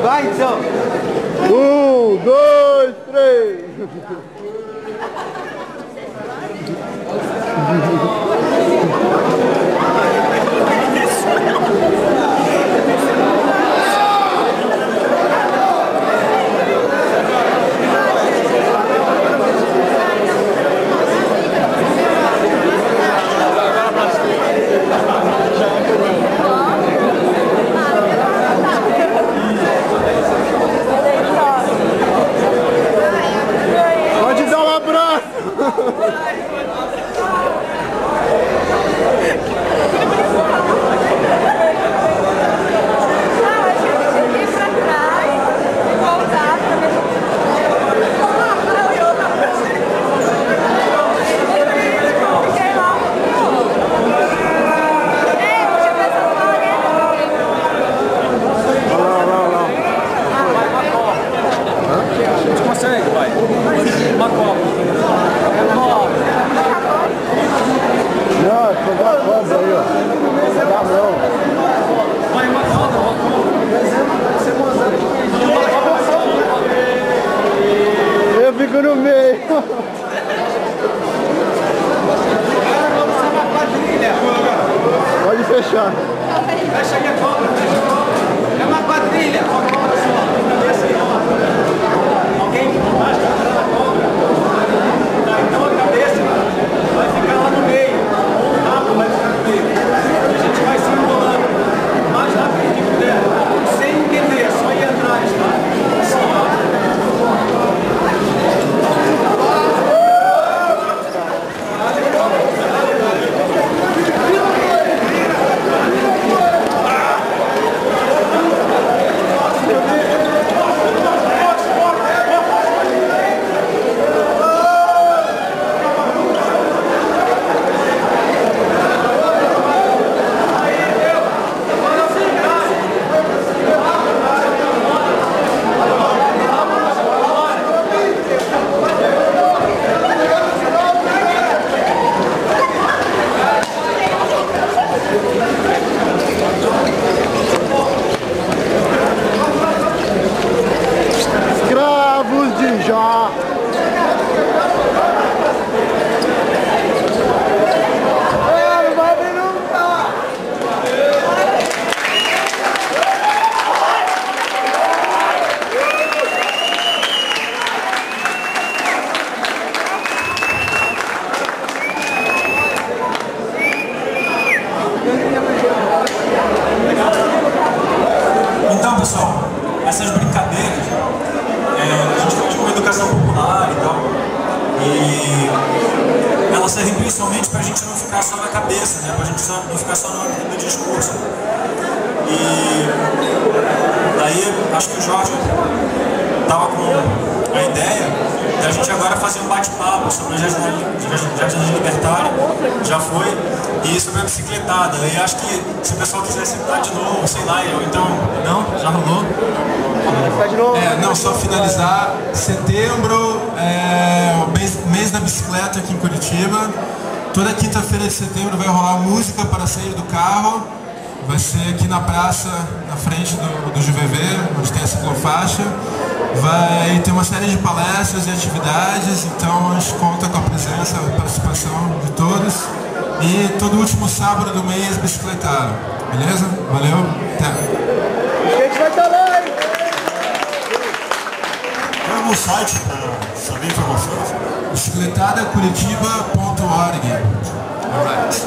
Vai então! 1, 2, 3! Pode dar um abraço! Consegue, vai. Uma copa. Não, pegar a cobra aí, ó. Pegar a mão. Vai, uma copa. Eu fico no meio. Pode fechar. Fecha aqui a cobra. É uma quadrilha. Alguém mais na cobra. Então a cabeça vai ficar lá no meio. O rabo vai ficar no meio. A gente vai se enrolando o mais rápido que puder. Sem entender, só ir atrás, tá? Assim, ó. Escravos de Jó. Então, pessoal, essas brincadeiras, a gente faz com educação popular e tal, e elas servem principalmente pra gente não ficar só na cabeça, né? Pra gente não ficar só no discurso. E daí, acho que o Jorge tava com a ideia da gente agora fazer um bate-papo sobre o Jardim Libertário, já foi, e sobre a bicicletada. E acho que se o pessoal quiser sentar de novo, sei lá, eu então... Não? Já rolou? Não, só finalizar. Setembro é o mês da bicicleta aqui em Curitiba. Toda quinta-feira de setembro vai rolar música para sair do carro. Vai ser aqui na praça, na frente do GVV, onde tem a ciclofaixa. Vai ter uma série de palestras e atividades, então a gente conta com a presença, a participação de todos. E todo último sábado do mês, bicicletário. Beleza? Valeu, até! A gente vai estar lá, hein? Tem algum site para saber informações? bicicletadacuritiba.org. Alright.